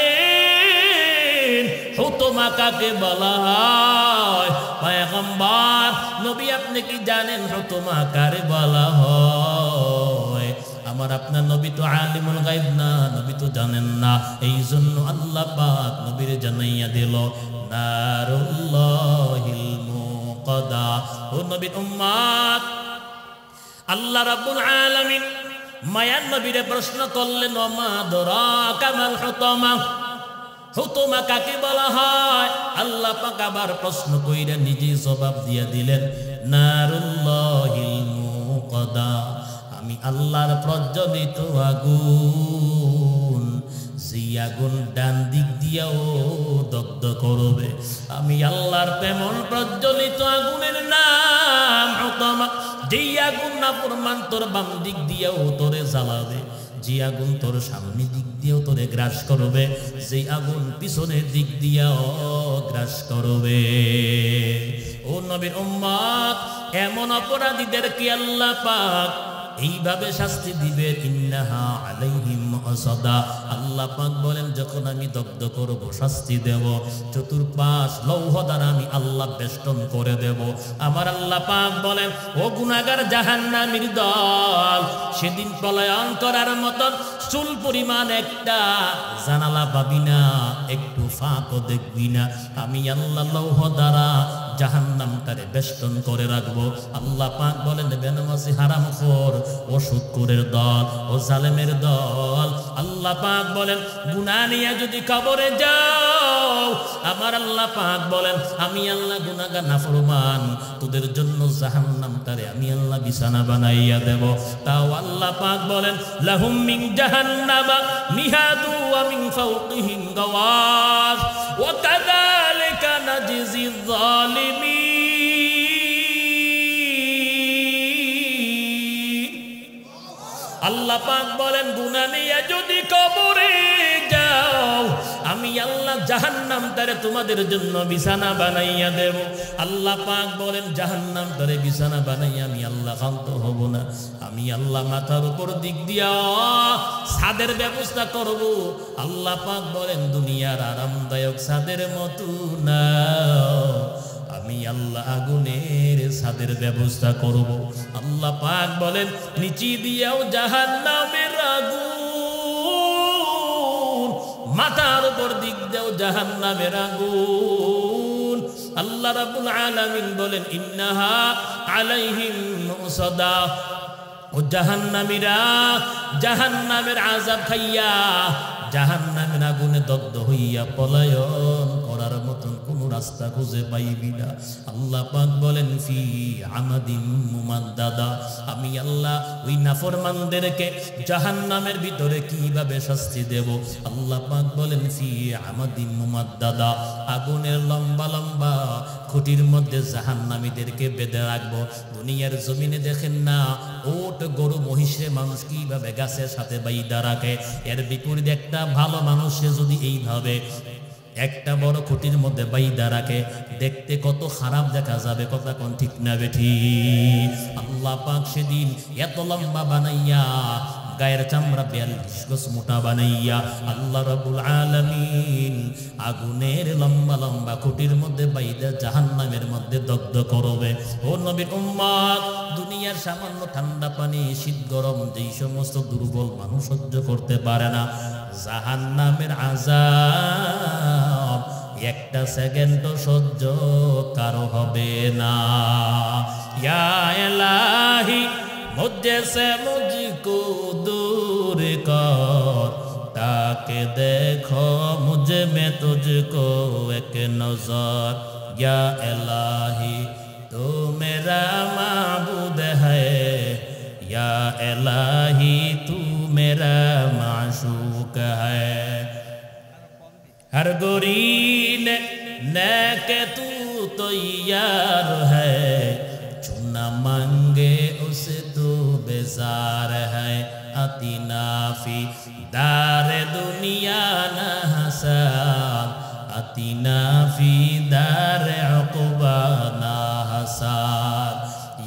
হুতামা কাকে বলা হয়? পয়গম্বর নবী আপনি কি জানেন হুতামা কারে বলা হয়? আমার আপনার নবী তো আলিমুল গায়ব না, নবী তো জানেন না। এই জন্য আল্লাহ পাক নবীর জানাইয়া দিল নারুল্লাহিল মুকাদা। ও নবীর উম্মত, আল্লাহ রাব্বুল আলামিন মায়ান নবীরে প্রশ্ন করলেন ওমা দরাকা মাল হুতামা। হুতামা কাকে বলা হয়? আল্লাহ পাক আবার প্রশ্ন কইরা নিজে জবাব দিয়া দিলেন নারুল্লাহিল মুকাদা। আমি আল্লাহর প্রজ্বলিত আগুন, যে আগুন ডান দিক দিয়াও দগ্ধ করবে। আমি আল্লাহর তেমন প্রজ্বলিত আগুনের নাম হুতামা, যেই আগুন নাফরমান তোর বাম দিক দিয়াও তোরে জ্বালাবে, যে আগুন তোর সামনের দিক দিয়েও তোরে গ্রাস করবে, যে আগুন পিছনের দিক দিয়াও গ্রাস করবে। ও নবীর উম্মত, এমন অপরাধীদেরকে আল্লাহ পাক এইভাবে শাস্তি দিবে ইন্নাহা আলাইহিম মুসাদা। আল্লাহ পাক বলেন যখন আমি দগ্ধ করব শাস্তি দেব, চতুর্পাশ লৌহ দ্বারা আমি আল্লাহ বেষ্টন করে দেব। আমার আল্লাহ পাক বলেন ও গুনাহগার জাহান্নামীর দল, সেদিন পলায়ন করার মতন চুল পরিমাণ একটা জানালা পাবি না, একটু ফাঁকও দেখবি না। আমি আল্লাহ লৌহ দ্বারা জাহান্নামটারে বেষ্টন করে রাখবো। আল্লাহ পাক বলেন বেনামাজি হারামখোর ও সুদখোরের দল ও জালেমের দল, আল্লাহ পাক বলেন গুনাহ নিয়ে যদি কবরে যাও, আমার আল্লাহ পাক বলেন আমি আল্লাহ গুনাহগার নাফরমান তোদের জন্য জাহান্নামটারে আমি আল্লাহ বিছানা বানাইয়া দেব। তাও আল্লাহ পাক বলেন লাহুম মিন জাহান্নামা মিহাদু ওয়া মিন ফাওকিহিম গাওয়াশ ওয়া কাযালিকা নাজিযিয যালিমিন। আল্লাহ পাক বলেন গুনাহ নিয়ে যদি কবরে যাও, আমি আল্লাহ জাহান্নামটারে তোমাদের জন্য বিছানা বানাইয়া দেব। আল্লাহ পাক বলেন জাহান্নামটারে বিছানা বানাইয়া আমি আল্লাহ শান্ত হব না। আমি আল্লাহ মাথার উপর দিক দিয়া ছাদের ব্যবস্থা করব। আল্লাহ পাক বলেন দুনিয়ার আরামদায়ক ছাদের মতো না, আমি আল্লাহ আগুনের ছাদের ব্যবস্থা করব। আল্লাহ পাক বলেন নিচে দিয়াও জাহান্নামের আগুন, মাথার উপর দিক দিয়াও জাহান্নামের আগুন। আল্লাহ রাব্বুল আলামিন বলেন ইন্নাহা আলাইহিম মুসাদা। ও জাহান্নামীরা জাহান্নামের আযাব খাইয়া জাহান্নামের আগুনে দগ্ধ হইয়া পলায়ন করার মতন কোন রাস্তা খুঁজে পাইবি না। আল্লাহ পাক বলেন ফি আমাদিন মুমাদ্দাদা। আমি আল্লাহ ওই নাফরমানদেরকে জাহান্নামের ভিতরে কিভাবে শাস্তি দেব? আল্লাহ পাক বলেন ফি আমাদিন মুমাদ্দাদা, আগুনের লম্বা লম্বা খুঁটির মধ্যে জাহান্নামীদেরকে বেঁধে রাখবো। দুনিয়ার জমিনে দেখেন না ওট গরু মহিষে মানুষ কিভাবে গাছের সাথে বাইদা রাখে, এর বিপরীতে একটা ভালো মানুষে যদি এইভাবে একটা বড় খুঁটির মধ্যে বাইদা রাখে, দেখতে কত খারাপ দেখা যাবে। কথা কোন ঠিক না বেঠি? আল্লাহ পাক সেদিন এত লম্বা বানাইয়া গায়ের চামড়া 42 গজ মোটা বানাইয়া আল্লাহ রাব্বুল আলামিন আগুনের লম্বা লম্বা খুঁটির মধ্যে বাইদা জাহান্নামের মধ্যে দগ্ধ করবে। ও নবীর উম্মত, দুনিয়ার সামান্য ঠান্ডা পানি শীত গরম যেই সমস্ত দুর্বল মানুষ সহ্য করতে পারে না, জাহান্নামের আযাব একটা সেকেন্ড সহ্য কারো হবে না। ইয়া ইলাহি মুঝসে মুঝকো दूर कर के देखो मुझ में तुझको एक नजर या इलाही तू मेरा माबूद है या इलाही तू मेरा माशूक है हर गोरी ने के तू तो यार है चुना मांगे उसे तू बेजार है अतीना फी दारे दुनिया न हसान अतीना फी दारे उक़बा न हसान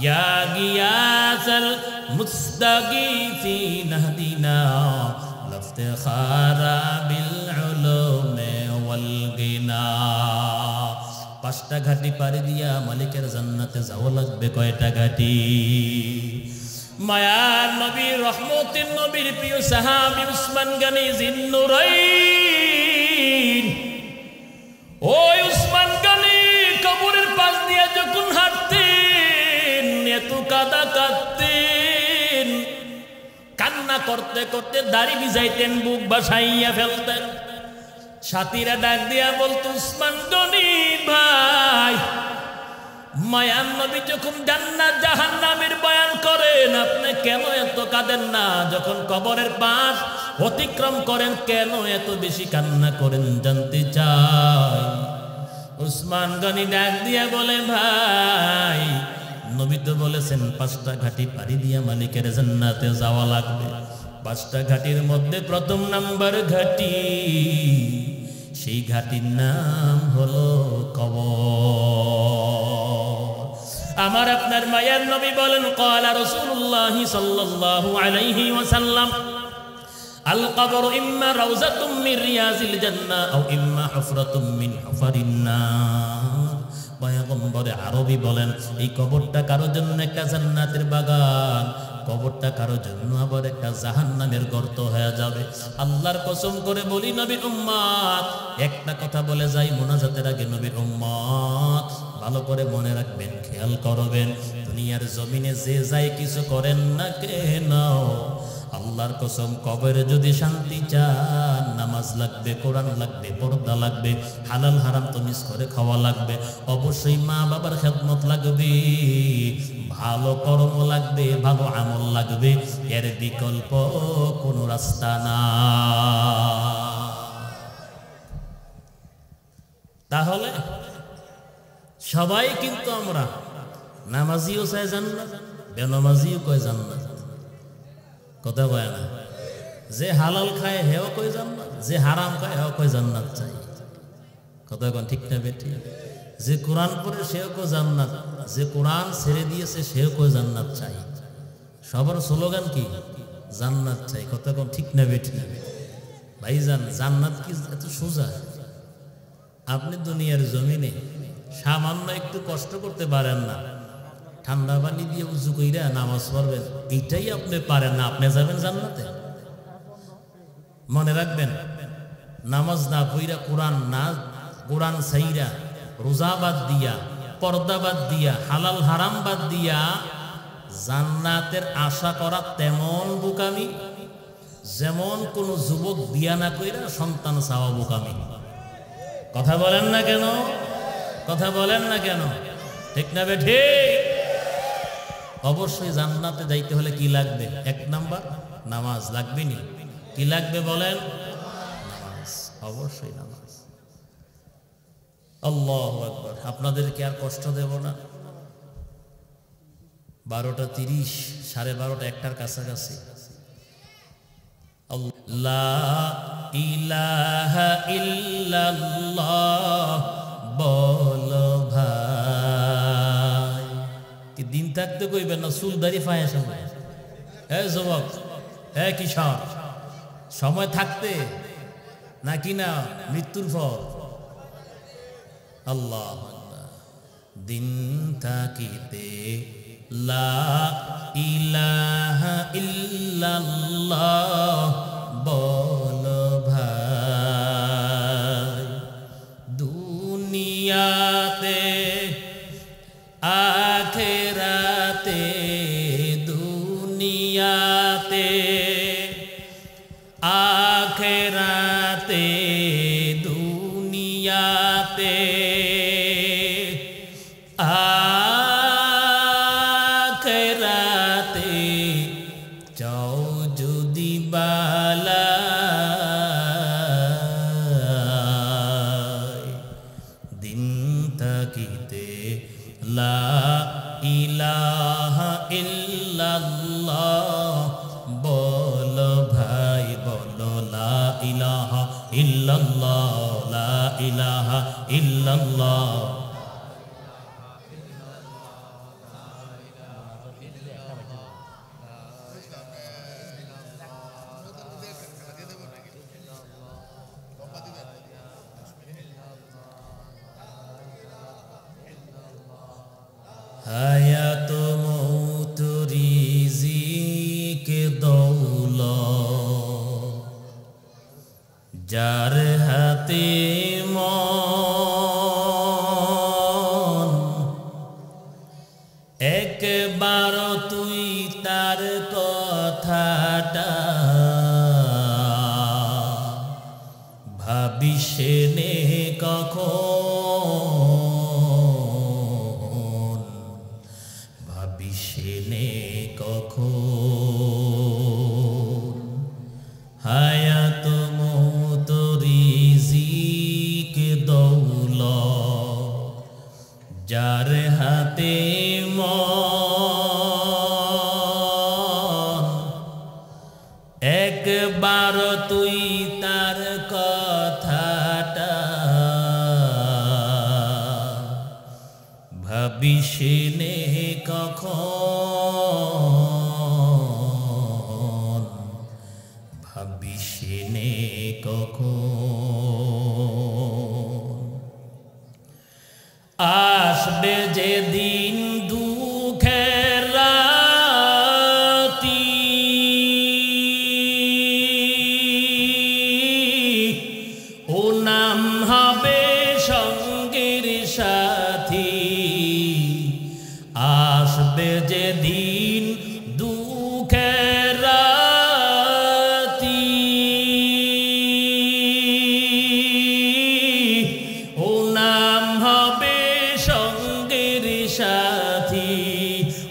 या गियासल मुस्तगीफीन हदीना लफ्तिखारा बिल उलूम वल गिना পাঁচটা ঘাটি পাড়ি দিয়া মালিকের জান্নাতে যাওয়া লাগবে কয়টা ঘাটি মায়ার নবী রহমতের নবীর প্রিয় সাহাবী উসমান গনি জিন্নুরাইন ওই উসমান গনি কবরের পাশ দিয়া যখন হাঁটতেন এত কাদা কাঁদতেন কান্না করতে করতে দাড়ি ভিজাইতেন বুক বাসাইয়া ফেলতেন সাথীরা ডাক দিয়া বলতো উসমান গনি ভাই মায়ার নবী যখন জান্নাত জাহান্নামের বয়ান করেন আপনি কেন এত কাঁদেন না যখন কবরের পাশ অতিক্রম করেন কেন এত বেশি কান্না করেন জানতে চাই উসমান গনি ডাক দিয়া বলে ভাই নবী তো বলেছেন পাঁচটা ঘাটি পাড়ি দিয়া মালিকের জান্নাতে যাওয়া লাগবে পাঁচটা ঘাটির মধ্যে প্রথম নাম্বার ঘাটি সেই ঘাটির নাম হলো কবর আমার আপনার মায়ার নবী বলেন ক্বালা রাসূলুল্লাহ সাল্লাল্লাহু আলাইহি ওয়াসাল্লাম আল কবর ইম্মা রাউযাতুম মির রিয়াজিল জান্নাহ আও ইম্মা হুফরাতুম মিন হুফারিন নার পয়গম্বরে আরবি বলেন এই কবরটা কারোর জন্য একটা জান্নাতের বাগান কবরটা কারোর জন্য আবার একটা জাহান্নামের গর্ত হয়ে যাবে আল্লাহর কসম করে বলি নবীর উম্মত একটা কথা বলে যাই মুনাজাতের আগে নবীর উম্মত ভালো করে মনে রাখবেন খেয়াল করবেন দুনিয়ার জমিনে যে যাই কিছু করেন না কেন আল্লাহর কসম কবরে যদি শান্তি চান নামাজ লাগবে কোরআন লাগবে পর্দা লাগবে হালাল হারাম তো মিস করে খাওয়া লাগবে অবশ্যই মা বাবার খেদমত লাগবে ভালো কর্ম লাগবে ভালো আমল লাগবে এর বিকল্প কোনো রাস্তা না তাহলে সবাই কিন্তু আমরা নামাজিও চাই জান্নাত বেনামাজিও কয় জান্নাত কথা কয় না যে হালাল খায় হেও কয় জান্নাত যে হারাম খায় হেও কয় জান্নাত চাই কথা কন ঠিক না বেঠিক যে কোরআন পড়ে সেও কয় জান্নাত যে কোরআন ছেড়ে দিয়েছে সেও কয় জান্নাত চাই সবার স্লোগান কি জান্নাত চাই কথা কন ঠিক না বেঠিক ভাইজান জান্নাত কি এত সোজা আপনি দুনিয়ার জমিনে সামান্য একটু কষ্ট করতে পারেন না ঠান্ডা পানি দিয়ে উজু কইরা নামাজ পড়বেন এইটাই আপনি পারেন না আপনি যাবেন জান্নাতে মনে রাখবেন নামাজ না পইরা কোরআন সাইরা রোজা বাদ দিয়া পর্দা বাদ দিয়া হালাল হারাম বাদ দিয়া জান্নাতের আশা করা তেমন বোকামি যেমন কোন যুবক বিয়া না কইরা সন্তান চাওয়া বোকামি কথা বলেন না কেন কথা বলেন না কেন ঠিক না বেঠে অবশ্যই জান্নাতে যাইতে হলে কি লাগবে এক নাম্বার নামাজ লাগবে নি কি লাগবে বলেন নামাজ অবশ্যই নামাজ আল্লাহু আকবার আপনাদেরকে আর কষ্ট দেব না 12:30 12:30 একটার কাছাকাছি লা ইলাহা ইল্লাল্লাহ বলো ভাই কি দিন থাকতে কইবেন না চুলদারি ফায়াস হে যুবক হে কিশোর সময় থাকতে নাকি না মৃত্যুর পর আল্লাহ দিন থাকিতে লা ইলাহা ইল্লাল্লাহ বলো ভাই দুনিয়াতে আখিরাতে দুনিয়াতে আখিরাতে যদি বালাই দিন থাকিতে লা ইলাহা ইল্লাল্লাহ বলো ভাই বলো লা ইলাহা ইল্লাল্লাহ লা ইলাহা ইল্লাল্লাহ হায়াত মৌত রিজিক দৌলত যার হাতে মন একবার তুই তার কথাটা ভাবিস নে কখন ভাবিস নে কখন হায়াত মৌত রিজিক দৌলত যার হাতে মন একবার তুই তার কথাটা ভাবিস নে কখন ভাবিস নে কখন আসবে যেদিন দুঃখের রাতি ও নাম হবে সঙ্গের সাথী আসবে যেদিন দুঃখের রাতি ও নাম হবে সঙ্গের সাথী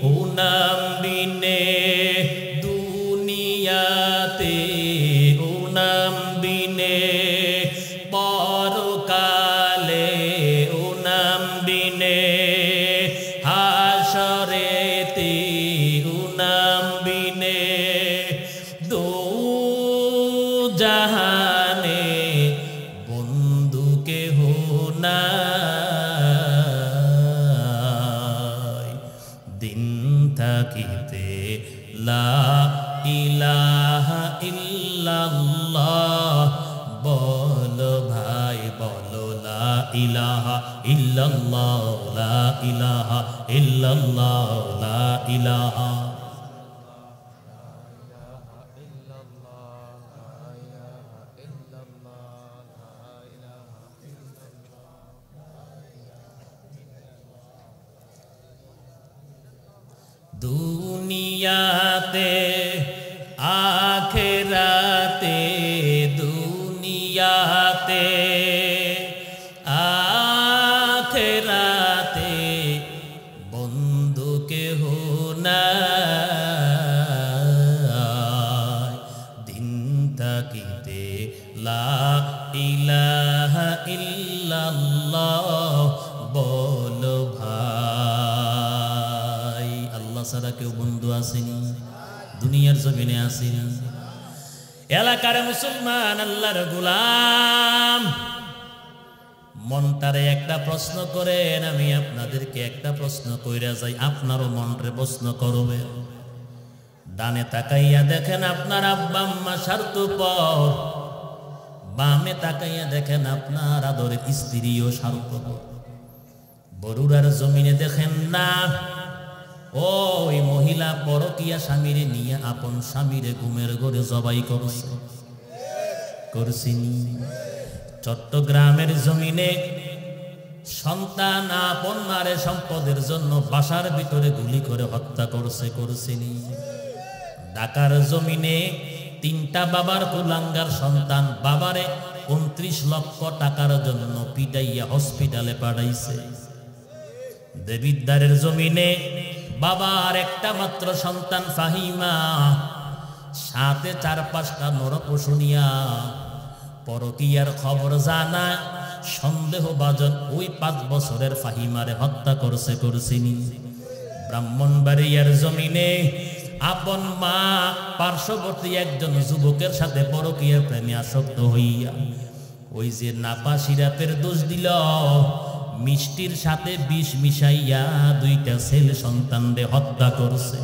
ও নাম বিনে দুনিয়াতে ও নাম বিনে পরকালে ও নাম বিনে হাসরেতে ও নাম বিনে দোজাহানে বন্ধু কেহ নাই দিন থাকিতে লা ইলাহা ইল্লাল্লাহ বলো ভাই বলো লা ইলাহা ইল্লাল্লাহ লা ইলাহা ইল্লাল্লাহ লা ইলাহা দুনিয়াতে আখিরাতে দুনিয়াতে আখিরাতে বন্ধু কেহ নাই দিন থাকিতে লা ইলাহা ইল্লাল্লাহ বলো ভাই আল্লাহ ছাড়া কেউ বন্ধু আসেনি দুনিয়ার জমিনে আসেনি এলাকার মুসলমান আল্লাহর গোলাম মনটারে একটা প্রশ্ন করেন আমি আপনাদেরকে একটা প্রশ্ন কইরা যাই আপনারও মনরে প্রশ্ন করবে ডানে তাকাইয়া দেখেন আপনার আব্বা আম্মা স্বার্থপর বামে তাকাইয়া দেখেন আপনার আদরের স্ত্রীও স্বার্থপর বরুড়ার জমিনে দেখেন না ওই মহিলা পরকিয়া স্বামীরে নিয়ে আপন স্বামীরে ঘুমের ঘরে জবাই করছিনি চট্টগ্রামের জমিনে সন্তান আপন মারে সম্পদের জন্য বাসার ভিতরে গুলি করে হত্যা করছিনি ঢাকার জমিনে তিনটা বাবার কুলাঙ্গার সন্তান বাবারে 29 লক্ষ টাকার জন্য পিটাইয়া হসপিটালে পাঠাইছে দেবিদ্বারের জমিনে বাবার একটা মাত্র সন্তান ফাহিমা সাথে 4-5টা নরপশু নিয়া পরকীয়ার খবর জানা সন্দেহভাজন ওই 5 বছরের ফাহিমারে হত্যা করছিনি। ব্রাহ্মণবাড়িয়ার জমিনে আপন মা পার্শ্ববর্তী একজন যুবকের সাথে পরকীয়ার প্রেমে আসক্ত হইয়া ওই যে নাপা সিরাপের দোষ দিল, মিষ্টির সাথে বিষ মিশাইয়া 2টা ছেলে সন্তানকে হত্যা করছে।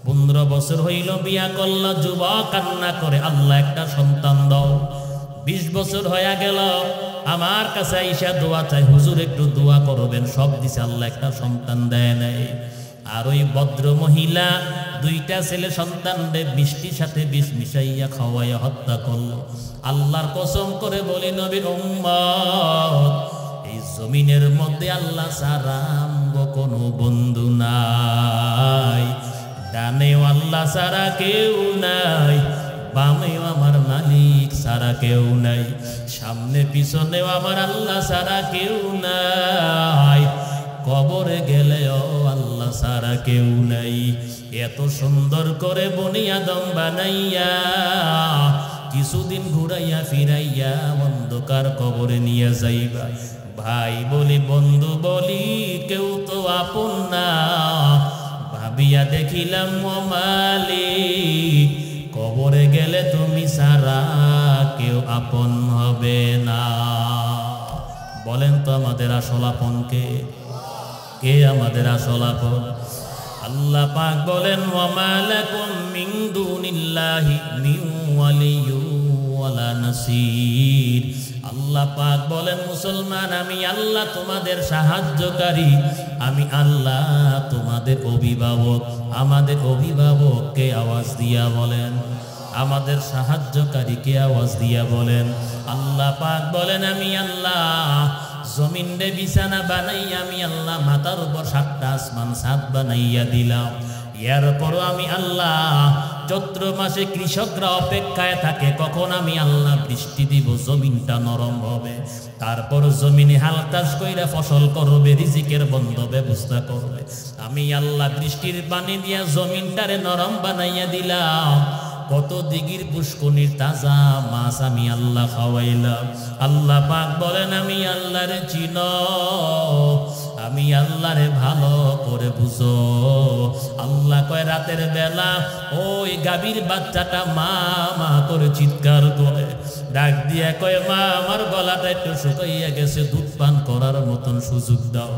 15 বছর হইল বিয়া করল, যুবক কান্না করে আল্লাহ একটা সন্তান দাও। 20 বছর হয়ে গেল, আমার কাছে আইসা দোয়া চাই, হুজুর একটু দোয়া করবেন। সব দিছে, আল্লাহ একটা সন্তান দেয় নাই। আর ওই ভদ্র মহিলা 2টা ছেলে সন্তানদের মিষ্টির সাথে বিষ মিশাইয়া খাওয়াইয়া হত্যা করলো। আল্লাহর কসম করে বলি নবীর উম্মত, এই জমিনের মধ্যে আল্লাহ ছাড়া কোনো বন্ধু নাই। ডানেও আল্লাহ ছাড়া কেউ নাই, বামেও আমার মালিক ছাড়া কেউ নাই, সামনে পিছনেও আমার আল্লাহ ছাড়া কেউ নাই, কবরে গেলেও আল্লাহ ছাড়া কেউ নাই। এত সুন্দর করে বনি আদম বানাইয়া কিছুদিন ঘুরাইয়া ফিরাইয়া অন্ধকার কবরে নিয়ে যাইবা। ভাই বলি, বন্ধু বলি, কেউ তো আপন না। ভাবিয়া দেখিলাম ও মালিক, কবরে গেলে তুমি ছাড়া কেউ আপন হবে না। বলেন তো আমাদের আসল আপন কে? কে আমাদের আসল আপন? আল্লাহ পাক বলেন, ওয়া মা লাকুম মিন দুনিল্লাহি মিন ওয়ালিয়্যিন ওয়ালা নাসীর। আল্লাহ পাক বলেন, মুসলমান, আমি আল্লাহ তোমাদের সাহায্যকারী, আমি আল্লাহ তোমাদের অভিভাবক। আমাদের অভিভাবককে আওয়াজ দিয়া বলেন, আমাদের সাহায্যকারীকে আওয়াজ দিয়া বলেন। আল্লাহ পাক বলেন, আমি আল্লাহ জমিন রে বিছানা বানাইয়া আমি আল্লাহ মাথার উপর 7টা আসমান ছাদ বানাইয়া দিলাম। এরপরও আমি আল্লাহ চৈত্র মাসে কৃষকরা অপেক্ষায় থাকে কখন আমি আল্লাহ বৃষ্টি দিব, জমিনটা নরম হবে। তারপর জমিনে হাল চাষ কইরা ফসল করবে, রিজিকের বন্ধ ব্যবস্থা করবে। আমি আল্লাহ বৃষ্টির পানি দিয়া জমিনটারে নরম বানাইয়া দিলাম। কত দিঘির পুষ্কনির তাজা মাছ আমি আল্লাহ খাওয়াইলাম। আল্লাহ পাক বলেন, আমি আল্লাহরে চিনো, আমি আল্লাহরে ভালো করে বুঝো। আল্লাহ কয়, রাতের বেলা ওই গাভীর বাচ্চাটা মা মা করে চিৎকার করে ডাক দিয়ে কয়, মা আমার গলাটা একটু শুকাইয়া গেছে, দুধ পান করার মতন সুযোগ দাও।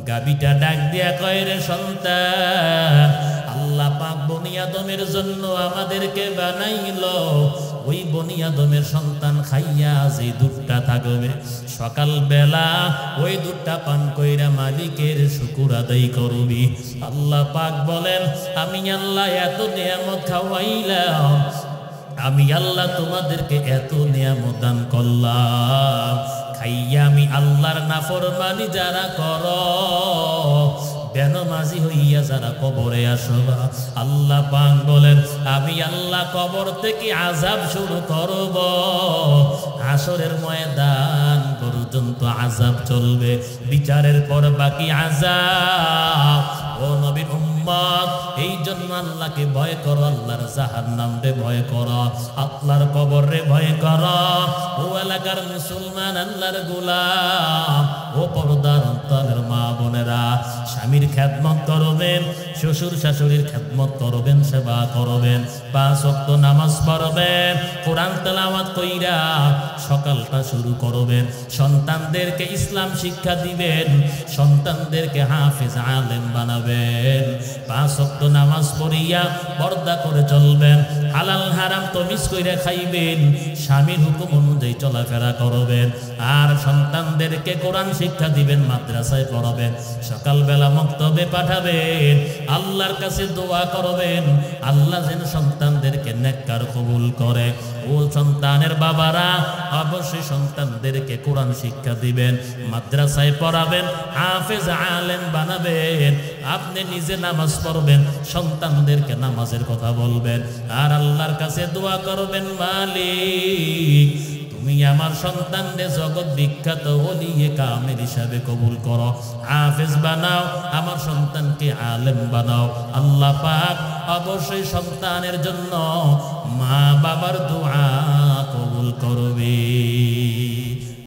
গাভীটা ডাক দিয়া কয়, রে সন্তান, আল্লাহ পাক বনি আদমের জন্য আমাদেরকে বানাইলো, ওই বনি আদমের সন্তান খাইয়া যে দুধটা থাকবে, সকাল বেলা ওই দুধটা পান কইরা মালিকের শুকুর আদায় করবি। আল্লাহ পাক বলেন, আমি আল্লাহ এত নিয়ামত খাওয়াইলাম, আমি আল্লাহ তোমাদেরকে এত নিয়ামত দান করলাম, খাইয়া আমি আল্লাহর নাফরমানি যারা করো, বেনমাজি হইয়া যারা কবরে আসবা, আল্লাহ পাক বলেন, আমি আল্লাহ কবর থেকে আযাব শুরু করব, হাসরের ময়দান পর্যন্ত আযাব চলবে, বিচারের পর বাকি আযাব। ও নবীর উম্মত, এই জন্য আল্লাহকে ভয় করো, আল্লাহর জাহান্নামকে ভয় করো, আল্লাহর কবরে ভয় করো। ও এলাকার মুসলমান, আল্লাহর গোলাম, ও পর্দার অন্তরের মা বোনেরা, স্বামীর খেদমত করবেন, শ্বশুর শাশুড়ির খেদমত করবেন, সেবা করবেন, 5 ওয়াক্ত নামাজ পড়বেন, কোরআন তেলাওয়াত কইরা সকালটা শুরু করবেন, সন্তানদেরকে ইসলাম শিক্ষা দিবেন, সন্তানদেরকে হাফেজ আলেম বানাবেন, 5 ওয়াক্ত নামাজ পড়িয়া পর্দা করে চলবেন, হালাল হারাম তমিজ কইরা খাইবেন, স্বামীর হুকুম অনুযায়ী চলাফেরা করবেন, আর সন্তানদেরকে কোরআন শিক্ষা দিবেন, মাদ্রাসায় পড়াবেন, সকালবেলা মক্তবে পাঠাবেন, আল্লাহর কাছে দোয়া করবেন, আল্লাহ যেন সন্তানদেরকে নেককার কবুল করে। ও সন্তানের বাবারা, অবশ্যই সন্তানদেরকে কোরআন শিক্ষা দিবেন, মাদ্রাসায় পড়াবেন, হাফেজ আলেম বানাবেন, আপনি নিজে নামাজ পড়বেন, সন্তানদেরকে নামাজের কথা বলবেন, আর আল্লাহর কাছে দোয়া করবেন, মালিক তুমি আমার সন্তানদের জগৎ বিখ্যাত ওলিয়ে কামেল হিসাবে কবুল করো, হাফেজ বানাও, আমার সন্তানকে আলেম বানাও। আল্লাহ পাক অবশ্যই সন্তানের জন্য মা বাবার দোয়া কবুল করবে।